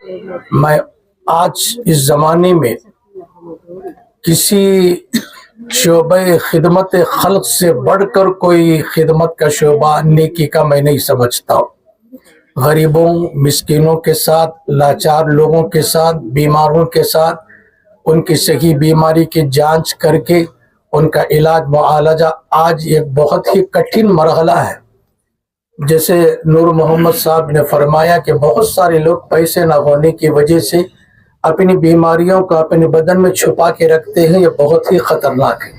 मैं आज इस ज़माने में किसी शोबे खिदमत खल्क से बढ़कर कोई खिदमत का शोबा नेकी का मैं नहीं समझता हूँ। गरीबों मिस्किनों के साथ, लाचार लोगों के साथ, बीमारों के साथ उनकी सही बीमारी की जांच करके उनका इलाज मुआलजा आज एक बहुत ही कठिन मरहला है। जैसे नूर मोहम्मद साहब ने फरमाया कि बहुत सारे लोग पैसे न होने की वजह से अपनी बीमारियों को अपने बदन में छुपा के रखते हैं। ये बहुत ही खतरनाक है।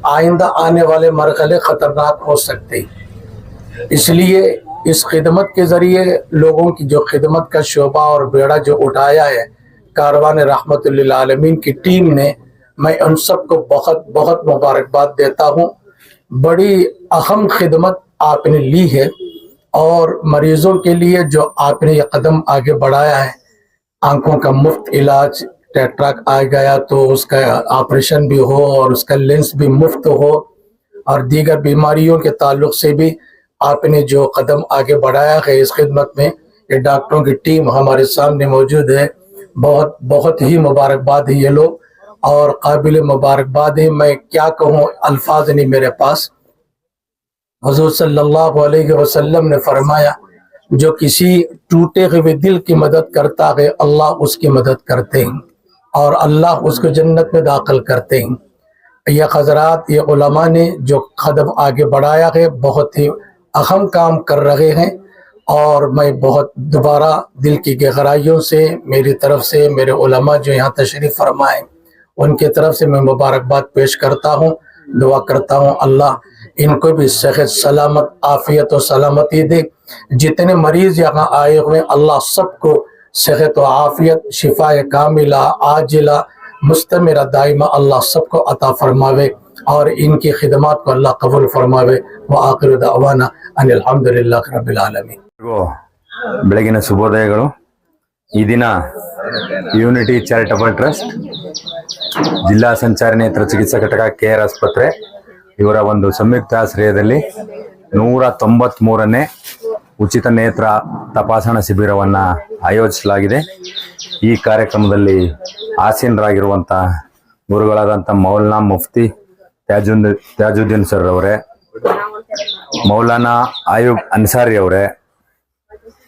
आइंदा आने वाले मरहले खतरनाक हो सकते हैं। इसलिए इस खिदमत के ज़रिए लोगों की जो खिदमत का शोबा और बेड़ा जो उठाया है कारवान रहमतुल लिल आलमीन की टीम ने, मैं उन सबको बहुत बहुत मुबारकबाद देता हूँ। बड़ी अहम खिदमत आपने ली है और मरीज़ों के लिए जो आपने ये कदम आगे बढ़ाया है, आंखों का मुफ्त इलाज, कैटरेक्ट आ गया तो उसका ऑपरेशन भी हो और उसका लेंस भी मुफ्त हो, और दीगर बीमारियों के ताल्लुक से भी आपने जो कदम आगे बढ़ाया है इस खिदमत में, ये डॉक्टरों की टीम हमारे सामने मौजूद है। बहुत बहुत ही मुबारकबाद है ये लोग, और काबिल मुबारकबाद है। मैं क्या कहूँ, अल्फाज नहीं मेरे पास। हुज़ूर सल्लल्लाहु अलैहि वसल्लम ने फरमाया, जो किसी टूटे हुए दिल की मदद करता है अल्लाह उसकी मदद करते हैं और अल्लाह उसको जन्नत में दाखिल करते हैं। ये हज़रात, ये उलमा ने जो कदम आगे बढ़ाया है बहुत ही अहम काम कर रहे हैं, और मैं बहुत दोबारा दिल की गहराइयों से मेरी तरफ से मेरे उलमा जो यहाँ तशरीफ़ फरमाएँ उनके तरफ से मैं मुबारकबाद पेश करता हूँ। दुआ करता हूँ अल्लाह इनको भी सेहत सलामत आफियत और सलामती दे। जितने मरीज़ यहाँ आए हुए अल्लाह सबको सेहत व आफियत, शिफा कामिला आजिला मुस्तमिरा दाइमा अल्लाह सबको अता फरमावे और इनकी खिदमत को अल्लाह कबूल फरमावे। व आखिर दअवाना अनिल हम्दुलिल्लाहि रब्बिल आलमीन। ಬೆಳಗಿನ ಶುಭೋದಯಗಳು। ಈ ದಿನ ಯೂನಿಟಿ ಚಾರಿಟಬಲ್ ಟ್ರಸ್ಟ್ ಜಿಲ್ಲಾ ಸಂಚಾರಿ ನೇತ್ರ ಚಿಕಿತ್ಸಾ ಘಟಕ KR ಆಸ್ಪತ್ರೆ ಇವರ ಒಂದು ಸಂಯುಕ್ತ ಆಶ್ರಯದಲ್ಲಿ 193ನೇ ಉಚಿತ ನೇತ್ರ ತಪಾಸಣಾ ಶಿಬಿರವನ್ನು ಆಯೋಜಿಸಲಾಗಿದೆ। ಈ ಕಾರ್ಯಕ್ರಮದಲ್ಲಿ ಆಸೀನರಾಗಿರುವಂಥ ಗುರುಗಳಾದಂಥ ಮೌಲಾನಾ ಮುಫ್ತಿ ತಾಜುದ್ದೀನ್ ಸರ್ ಅವರೇ, ಮೌಲಾನಾ ಆಯೂಬ್ ಅನ್ಸಾರಿ ಅವರೇ,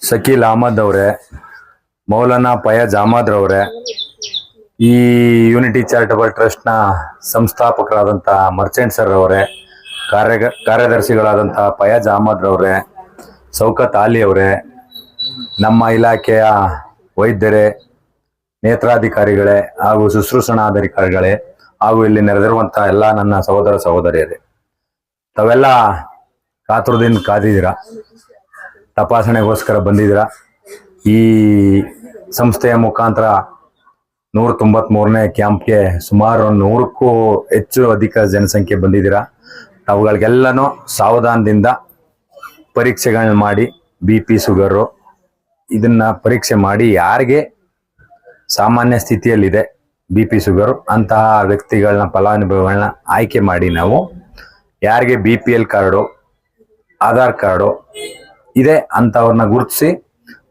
ಶಕೀಲ್ ಅಹಮದ್ ಅವರೇ, ಮೌಲಾನಾ ಫಯಾಜ್ ಅಹಮದ್ ರವರೇ, ಈ ಯೂನಿಟಿ ಚಾರಿಟಬಲ್ ಟ್ರಸ್ಟ್ನ ಸಂಸ್ಥಾಪಕರಾದಂಥ ಮರ್ಚೆಂಟ್ ಸರ್ ಅವರೇ, ಕಾರ್ಯದರ್ಶಿಗಳಾದಂಥ ಫಯಾಜ್ ಅಹಮದ್ ರವರೇ, ಶೌಕತ್ ಆಲಿ ಅವರೇ, ನಮ್ಮ ಇಲಾಖೆಯ ವೈದ್ಯರೇ, ನೇತ್ರಾಧಿಕಾರಿಗಳೇ ಹಾಗೂ ಶುಶ್ರೂಷಣಾಧಿಕಾರಿಗಳೇ ಹಾಗೂ ಇಲ್ಲಿ ನೆರೆದಿರುವಂಥ ಎಲ್ಲ ನನ್ನ ಸಹೋದರ ಸಹೋದರಿಯರೇ, ತಾವೆಲ್ಲ ಕಾತುರದಿಂದ ಕಾದಿದ್ದೀರಾ, ತಪಾಸಣೆಗೋಸ್ಕರ ಬಂದಿದ್ದೀರಾ। ಈ ಸಂಸ್ಥೆಯ ಮುಖಾಂತರ 193ನೇ ಕ್ಯಾಂಪ್ಗೆ ಸುಮಾರು 100ಕ್ಕೂ ಅಧಿಕ ಜನಸಂಖ್ಯೆ ಬಂದಿದ್ದೀರಾ। ತಾವುಗಳಿಗೆಲ್ಲನೂ ಸಾವಧಾನದಿಂದ ಪರೀಕ್ಷೆಗಳನ್ನ ಮಾಡಿ BP ಶುಗರು ಇದನ್ನ ಪರೀಕ್ಷೆ ಮಾಡಿ ಯಾರಿಗೆ ಸಾಮಾನ್ಯ ಸ್ಥಿತಿಯಲ್ಲಿದೆ BP ಶುಗರು ಅಂತಹ ವ್ಯಕ್ತಿಗಳನ್ನ ಫಲಾನುಭವಿಗಳನ್ನ ಆಯ್ಕೆ ಮಾಡಿ ನಾವು ಯಾರಿಗೆ BPL ಕಾರ್ಡು ಆಧಾರ್ ಕಾರ್ಡು ಇದೆ ಅಂಥವ್ರನ್ನ ಗುರುತಿಸಿ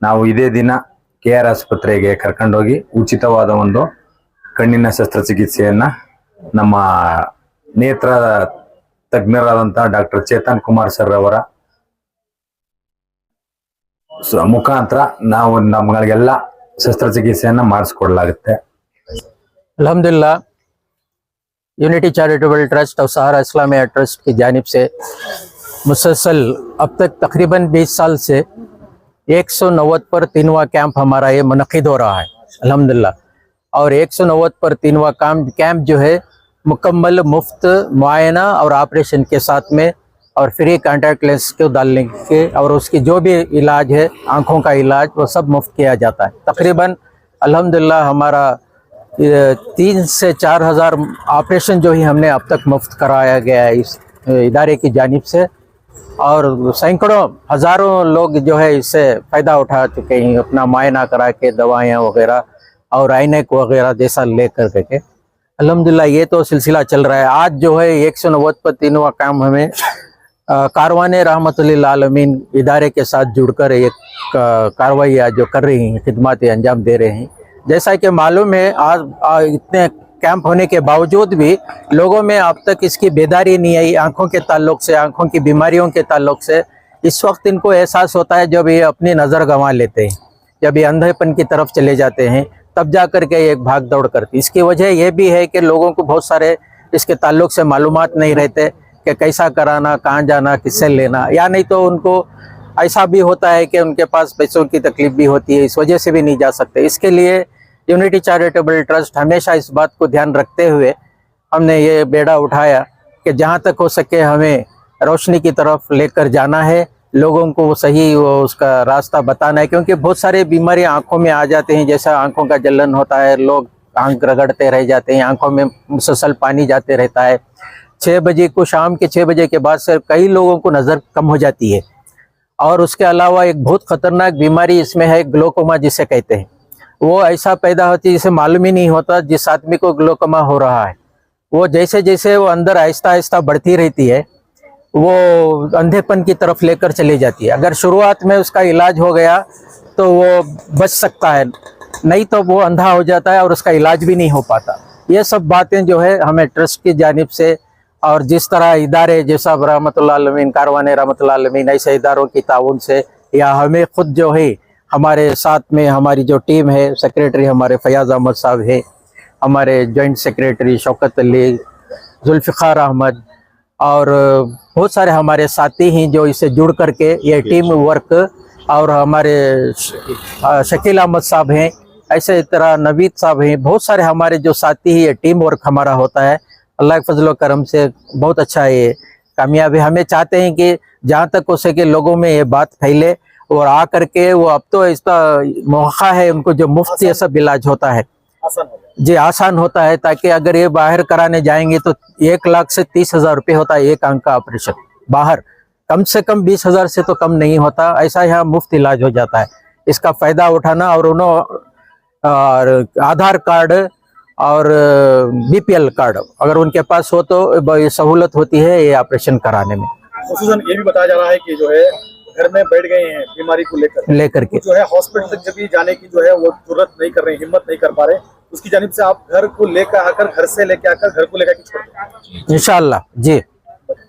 ನಾವು ಇದೇ ದಿನ KR ಆಸ್ಪತ್ರೆಗೆ ಕರ್ಕೊಂಡೋಗಿ ಉಚಿತವಾದ ಒಂದು ಕಣ್ಣಿನ ಶಸ್ತ್ರಚಿಕಿತ್ಸೆಯನ್ನು ನಮ್ಮ ನೇತ್ರ ತಜ್ಞರಾದಂಥ ಡಾಕ್ಟರ್ ಚೇತನ್ ಕುಮಾರ್ ಸರ್ ಅವರ ಮುಖಾಂತರ ನಾವು ನಮ್ಮಗಳಿಗೆಲ್ಲ ಶಸ್ತ್ರಚಿಕಿತ್ಸೆಯನ್ನು ಮಾಡಿಸ್ಕೊಡ್ಲಾಗುತ್ತೆ। अल्हम्दुलिल्लाह, यूनिटी चैरिटेबल ट्रस्ट और सहारा इस्लामिया ट्रस्ट की जानिब से मुसलसल अब तक तकरीबन 20 साल से 190 पर 3वां कैंप हमारा ये मुनक़िद हो रहा है अल्हम्दुलिल्लाह। और 190 पर 3वां कैंप जो है मुकम्मल मुफ्त मुआयना और ऑपरेशन के साथ में और फ्री कॉन्टैक्ट लेंस को डालने के और उसकी जो भी इलाज है आँखों का इलाज वो सब मुफ्त किया जाता है। तकरीबन अल्हम्दुलिल्लाह हमारा 3 से 4 हज़ार ऑपरेशन जो ही हमने अब तक मुफ्त कराया गया है इस इदारे की जानिब से, और सैकड़ों हज़ारों लोग जो है इससे फ़ायदा उठा चुके हैं, अपना मुआयना करा के दवाइयाँ वगैरह और ऐनक वगैरह जैसा ले कर के अल्हम्दुलिल्लाह ये तो सिलसिला चल रहा है। आज जो है 190 पर 3वां काम हमें कारवान रहमतुल्लिल आलमीन इदारे के साथ जुड़कर एक कार्रवाई जो कर रही हैं, खिदमत अंजाम दे रहे हैं। जैसा कि मालूम है आज इतने कैंप होने के बावजूद भी लोगों में अब तक इसकी बेदारी नहीं आई। आंखों के ताल्लुक से, आंखों की बीमारियों के ताल्लुक से इस वक्त इनको एहसास होता है जब ये अपनी नज़र गंवा लेते हैं, जब ये अंधेपन की तरफ चले जाते हैं, तब जा कर के एक भाग दौड़ करती। इसकी वजह यह भी है कि लोगों को बहुत सारे इसके ताल्लुक से मालूमात नहीं रहते कि कैसा कराना, कहाँ जाना, किससे लेना, या नहीं तो उनको ऐसा भी होता है कि उनके पास पैसों की तकलीफ भी होती है, इस वजह से भी नहीं जा सकते। इसके लिए यूनिटी चैरिटेबल ट्रस्ट हमेशा इस बात को ध्यान रखते हुए हमने ये बेड़ा उठाया कि जहाँ तक हो सके हमें रोशनी की तरफ लेकर जाना है, लोगों को सही उसका रास्ता बताना है, क्योंकि बहुत सारे बीमारियां आंखों में आ जाते हैं। जैसा आंखों का जलन होता है, लोग आंख रगड़ते रह जाते हैं, आंखों में मुसलसल पानी जाते रहता है। 6 बजे को, शाम के 6 बजे के बाद से कई लोगों को नज़र कम हो जाती है। और उसके अलावा एक बहुत ख़तरनाक बीमारी इसमें है, ग्लोकोमा जिसे कहते हैं। वो ऐसा पैदा होती है जिसे मालूम ही नहीं होता जिस आदमी को ग्लोकोमा हो रहा है। वो जैसे जैसे वो अंदर आहिस्ता आहिस्ता बढ़ती रहती है, वो अंधेपन की तरफ लेकर चली जाती है। अगर शुरुआत में उसका इलाज हो गया तो वो बच सकता है, नहीं तो वो अंधा हो जाता है और उसका इलाज भी नहीं हो पाता। ये सब बातें जो है हमें ट्रस्ट की जानिब से और जिस तरह इदारे जैसा रहमतुल्लाह अलमीन, कारवान रहमतुल्लाह अलमीन, ऐसे इदारों की ताउन से, या हमें खुद जो है हमारे साथ में हमारी जो टीम है, सेक्रेटरी हमारे फयाज अहमद साहब है, हमारे जॉइंट सेक्रेटरी शौकत अली, जुल्फ़िकार अहमद और बहुत सारे हमारे साथी हैं जो इससे जुड़ करके ये टीम वर्क, और हमारे शकील अहमद साहब हैं, ऐसे तरह नवीद साहब हैं, बहुत सारे हमारे जो साथी हैं, ये टीम वर्क हमारा होता है। अल्लाह के फजल करम से बहुत अच्छा ये कामयाब है। हमें चाहते हैं कि जहाँ तक हो सके लोगों में ये बात फैले और आ करके वो, अब तो इसका मौका है उनको जो मुफ्त ये सब इलाज होता है जी आसान होता है, ताकि अगर ये बाहर कराने जाएंगे तो 1 लाख से 30,000 रुपये होता है एक आंख का ऑपरेशन। बाहर कम से कम 20,000 से तो कम नहीं होता, ऐसा यहाँ मुफ्त इलाज हो जाता है। इसका फ़ायदा उठाना, और उन्होंने आधार कार्ड और BPL कार्ड अगर उनके पास हो तो ये सहूलत होती है ये ऑपरेशन कराने में। खुसूसन ये भी बताया जा रहा है कि जो है घर में बैठ गए हैं बीमारी को लेकर के जो है हॉस्पिटल तक जब भी जाने की जो है वो जरूरत नहीं कर रहे, हिम्मत नहीं कर पा रहे, उसकी जानिब से आप घर को लेकर आकर, घर से लेकर आकर, घर को लेकर छोड़ते इंशाल्लाह जी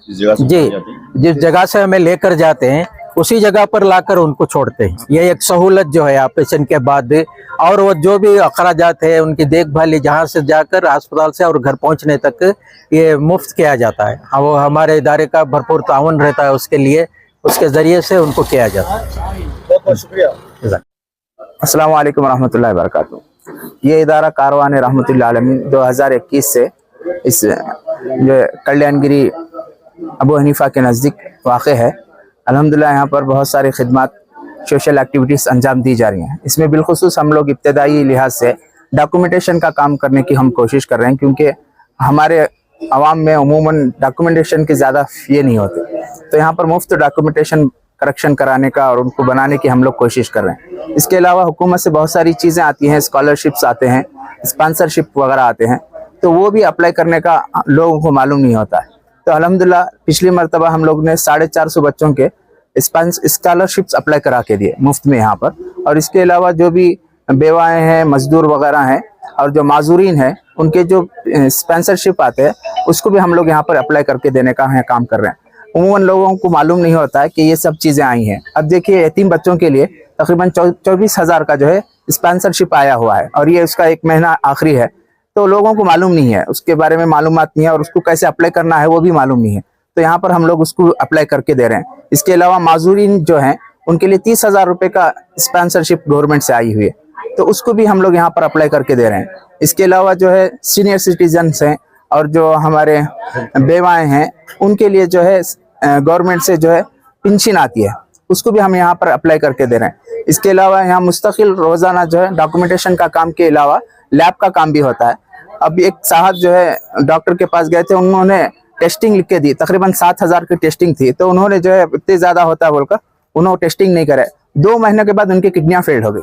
जी, जिस जगह से हमें लेकर जाते हैं उसी जगह पर लाकर उनको छोड़ते हैं। ये एक सहूलत जो है ऑपरेशन के बाद, और वो जो भी अखराजात है उनकी देखभाल जहाँ से जाकर अस्पताल से और घर पहुँचने तक ये मुफ्त किया जाता है। हाँ, वो हमारे इदारे का भरपूर ताउन रहता है उसके लिए, उसके ज़रिए से उनको किया जाता है। बहुत बहुत शुक्रिया। अस्सलाम वालेकुम रहमतुल्लाहि वबरकातुहू। ये इदारा कारवान रहमतुल्लाह अलमीन 2021 से इस जो कल्याणगिरी अबू हनीफा के नज़दीक वाक़ है। अल्हम्दुलिल्लाह यहाँ पर बहुत सारी खिदमत, सोशल एक्टिविटीज़ अंजाम दी जा रही हैं। इसमें बिलखुसूस हम लोग इब्तदाई लिहाज से डॉक्यूमेंटेशन का काम करने की हम कोशिश कर रहे हैं, क्योंकि हमारे अवाम में अमूमन डॉक्यूमेंटेशन की ज़्यादा ये नहीं होती, तो यहाँ पर मुफ्त डॉक्यूमेंटेशन करेक्शन कराने का और उनको बनाने की हम लोग कोशिश कर रहे हैं। इसके अलावा हुकूमत से बहुत सारी चीज़ें आती हैं, स्कॉलरशिप्स आते हैं, स्पॉन्सरशिप वगैरह आते हैं, तो वो भी अप्लाई करने का लोगों को मालूम नहीं होता है। तो अल्हम्दुलिल्लाह पिछली मरतबा हम लोग ने 450 बच्चों के स्कॉलरशिप्स अप्लाई करा के दिए मुफ्त में यहाँ पर। और इसके अलावा जो भी बेवाएँ हैं, मजदूर वगैरह हैं और जो माजूरीन हैं, उनके जो स्पॉन्सरशिप आते हैं उसको भी हम लोग यहाँ पर अप्लाई करके देने का काम कर रहे हैं। उमूमन लोगों को मालूम नहीं होता है कि ये सब चीज़ें आई हैं। अब देखिए यतीम बच्चों के लिए तकरीबन 24,000 का जो है स्पॉन्सरशिप आया हुआ है, और ये उसका 1 महीना आखिरी है, तो लोगों को मालूम नहीं है, उसके बारे में मालूमात नहीं है, और उसको कैसे अप्लाई करना है वो भी मालूम नहीं है। तो यहाँ पर हम लोग उसको अप्लाई करके दे रहे हैं। इसके अलावा माजूरीन जो हैं उनके लिए 30,000 रुपये का स्पॉन्सरशिप गवर्नमेंट से आई हुई है, तो उसको भी हम लोग यहाँ पर अप्लाई करके दे रहे हैं। इसके अलावा जो है सीनियर सिटीजन्स हैं और जो हमारे बेवाएँ हैं, उनके लिए जो है गवर्नमेंट से जो है पेंशन आती है, उसको भी हम यहाँ पर अप्लाई करके दे रहे हैं। इसके अलावा यहाँ मुस्तकिल रोज़ाना जो है डॉक्यूमेंटेशन का काम के अलावा लैब का काम भी होता है। अब एक साहब जो है डॉक्टर के पास गए थे, उन्होंने टेस्टिंग लिख के दी, तकरीबन 7,000 की टेस्टिंग थी, तो उन्होंने जो है इतनी ज़्यादा होता है बोलकर उन्होंने टेस्टिंग नहीं करे। 2 महीने के बाद उनकी किडनियाँ फेल हो गई।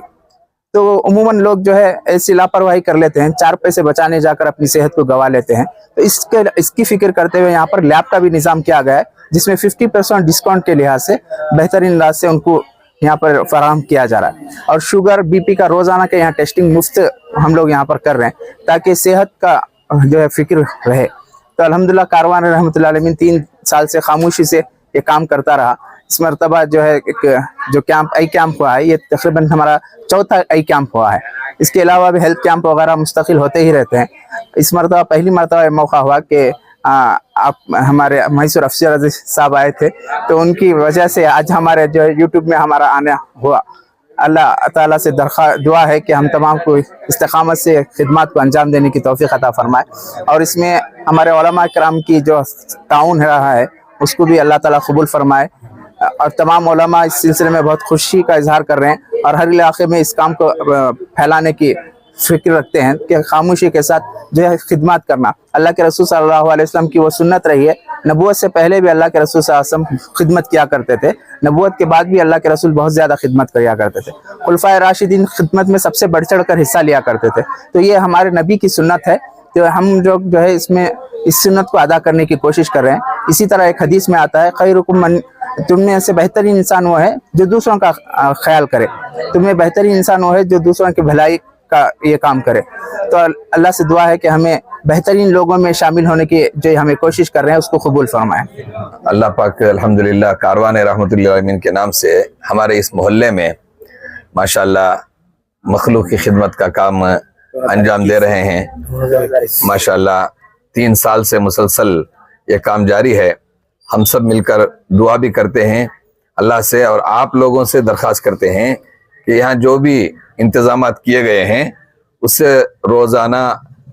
तो उमूमन लोग जो है ऐसी लापरवाही कर लेते हैं, 4 पैसे बचाने जाकर अपनी सेहत को गंवा लेते हैं। तो इसकी फिक्र करते हुए यहाँ पर लैब का भी निज़ाम किया गया है, जिसमें 50% डिस्काउंट के लिहाज से बेहतरीन इलाज से उनको यहाँ पर फराहम किया जा रहा है। और शुगर बीपी का रोजाना के यहाँ टेस्टिंग मुफ्त हम लोग यहाँ पर कर रहे हैं ताकि सेहत का जो है फिक्र रहे। तो अल्हम्दुलिल्लाह कारवान रहमतुल्लाह अलैहि 3 साल से खामोशी से ये काम करता रहा। इस मरतबा जो है एक जो कैंप आई कैंप हुआ है, ये तकरीबन हमारा 4था आई कैंप हुआ है। इसके अलावा भी हेल्थ कैंप वगैरह मुस्तकिल होते ही रहते हैं। इस मरतबा पहली मरतबा मौका हुआ कि आप हमारे मैसूर अफसर साहब आए थे, तो उनकी वजह से आज हमारे जो है यूट्यूब में हमारा आना हुआ। अल्लाह ताला से दुआ है कि हम तमाम को इस्तिकामत से खिदमत को अंजाम देने की तौफीक अता फरमाए और इसमें हमारे उलमा किराम की जो ताउन रहा है उसको भी अल्लाह ताला कबूल फरमाए। और तमाम उलमा इस सिलसिले में बहुत खुशी का इजहार कर रहे हैं और हर इलाके में इस काम को फैलाने की फिक्र रखते हैं कि खामोशी के साथ जो है खिदमत करना अल्लाह के रसूल सल्लल्लाहु अलैहि वसल्लम की वो सुन्नत रही है। नबूवत से पहले भी अल्लाह के रसूल सल्लल्लाहु अलैहि वसल्लम खिदमत किया करते थे, नबूवत के बाद भी अल्लाह के रसूल बहुत ज़्यादा खिदमत किया करते थे। खुलफाए राशिदीन खिदमत में सबसे बढ़ चढ़ कर हिस्सा लिया करते थे। तो ये हमारे नबी की सुन्नत है, तो हम जो है इसमें इस सुन्नत को अदा करने की कोशिश कर रहे हैं। इसी तरह एक हदीस में आता है, खैरुकुम मन, तुम में से बेहतरीन इंसान वो है जो दूसरों का ख्याल करे, तुम्हें बेहतरीन इंसान वो है जो दूसरों की भलाई का ये काम करे। तो अल्लाह से दुआ है कि हमें बेहतरीन लोगों में शामिल होने की जो हमें कोशिश कर रहे हैं उसको कबूल फरमाए। अल्लाह पाक अल्हम्दुलिल्लाह कारवान रहमतुल्लाह अलैहि के नाम से हमारे इस मोहल्ले में माशाअल्लाह मखलूक की खिदमत का काम अंजाम दे रहे हैं। माशाअल्लाह 3 साल से मुसलसल ये काम जारी है। हम सब मिलकर दुआ भी करते हैं अल्लाह से और आप लोगों से दरख्वास्त करते हैं कि यहाँ जो भी इंतजामात किए गए हैं उससे रोज़ाना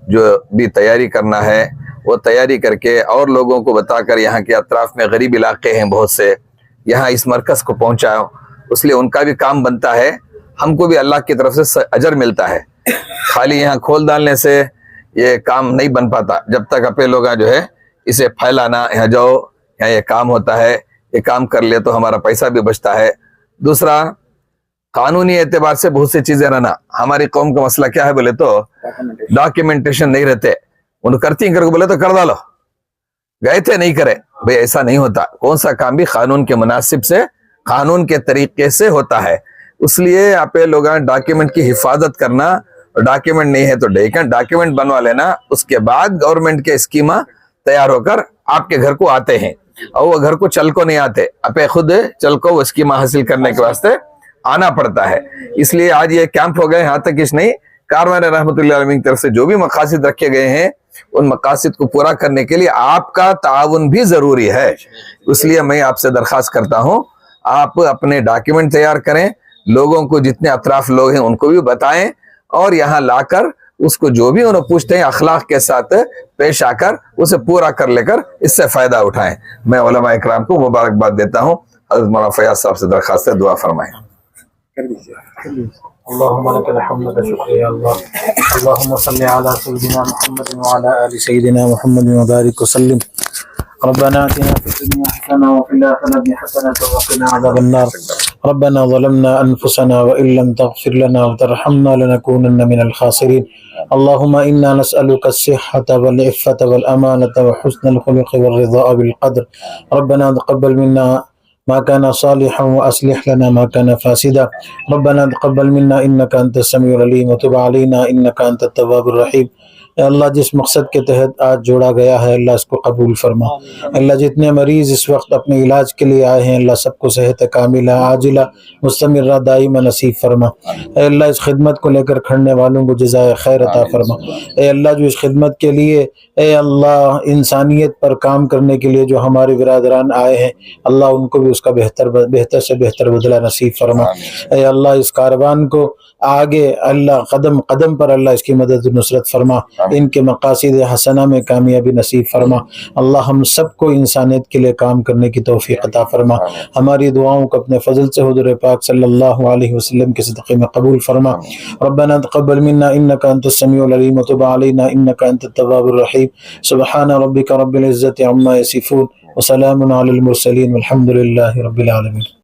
जो भी तैयारी करना है वो तैयारी करके और लोगों को बताकर यहाँ के अतराफ में गरीब इलाके हैं बहुत से, यहाँ इस मरकज़ को पहुँचाओ। इसलिए उनका भी काम बनता है, हमको भी अल्लाह की तरफ से अजर मिलता है। खाली यहाँ खोल डालने से ये काम नहीं बन पाता। जब तक अपने लोग जो है इसे फैलाना, यहाँ जाओ यहाँ ये काम होता है, ये काम कर ले तो हमारा पैसा भी बचता है। दूसरा, कानूनी एतबार से बहुत सी चीजें रहना। हमारी कौम का मसला क्या है बोले तो डॉक्यूमेंटेशन नहीं रहते, उन करती करके बोले तो कर डालो, गए थे नहीं करे। भाई ऐसा नहीं होता, कौन सा काम भी कानून के मुनासिब से कानून के तरीके से होता है। इसलिए आप लोग डॉक्यूमेंट की हिफाजत करना, डॉक्यूमेंट नहीं है तो डॉक्यूमेंट बनवा लेना। उसके बाद गवर्नमेंट के स्कीमा तैयार होकर आपके घर को आते हैं और वो घर को चल को नहीं आते, अपे खुद चल को वो स्कीमा हासिल करने के वास्ते आना पड़ता है। इसलिए आज ये कैंप हो गए, यहाँ तक इस नहीं कारवान रहमतुल्लाह अलैहि की तरफ से जो भी मकासद रखे गए हैं उन मकासद को पूरा करने के लिए आपका ताउन भी जरूरी है। इसलिए मैं आपसे दरख्वास्त करता हूँ आप अपने डॉक्यूमेंट तैयार करें, लोगों को जितने अतराफ लोग हैं उनको भी बताएं और यहाँ लाकर उसको जो भी उन्हें पूछते हैं अखलाक के साथ पेश आकर उसे पूरा कर लेकर इससे फायदा उठाएं। मैं उलमा इकराम को मुबारकबाद देता हूँ। हज़रत मौलाना फयाज साहब से दरख्वास्त है, दुआ फरमाएं। अल्लाहुम्मा लकल हम्द व शुक्रिया अल्लाह। अल्लाहुम्मा सल्लि अला सय्यिदिना मुहम्मद व अला आलि सय्यिदिना मुहम्मद व बारिक व सल्लिम। रब्बना आतिना फिद दुनिया हसनह व फिल आखिरति हसनह व क़िना अज़ाबन्नार। रब्बना ज़लमना अनफुसना व इल्लम तग़फिर लना व तरहमना लनकूनन्न मिनल ख़ासिरीन। अल्लाहुम्मा इन्ना नस्अलुका अस्सिहहता वल इफ़्फ़ता वल अमानता व हुस्नल खुलुक़ि वर रिज़ा बिल क़द्र। रब्बना तक़ब्बल मिन्ना ما كان صالحا وأصلح لنا ما كان فاسدا. ربنا تقبل منا إنك أنت السميع العليم وتب علينا إنك أنت التواب الرحيم. اللہ جس مقصد کے تحت آج جوڑا گیا ہے اللہ اس کو قبول فرما. اللہ جتنے مریض اس وقت اپنے علاج کے لیے آئے ہیں اللہ سب کو صحت کاملہ عاجلہ مستمرہ دائمہ نصیب فرما. اے اللہ اس خدمت کو لے کر کھڑنے والوں کو جزائے خیر عطا فرما. اے اللہ جو اس خدمت کے لیے اے اللہ انسانیت پر کام کرنے کے لیے جو ہمارے برادران آئے ہیں اللہ ان کو بھی اس کا بہتر سے بہتر بدلہ نصیب فرما. اے اللہ اس کاروان کو آگے اللہ قدم قدم پر اللہ اس کی مدد و نصرت فرما. ان کے مقاصد حسنہ میں کامیابی نصیب فرما. اللہ ہم سب کو انسانیت کے لیے کام کرنے کی توفیق عطا فرما. ہماری دعاؤں کو اپنے فضل سے حضور پاک صلی اللہ علیہ وسلم کے صدقے میں قبول فرما. ربنا تقبل منا انك انت السميع العليم وتب علينا انك انت التواب الرحيم. سبحان ربك رب العزة عما يصفون وسلام على المرسلين والحمد لله رب العالمين.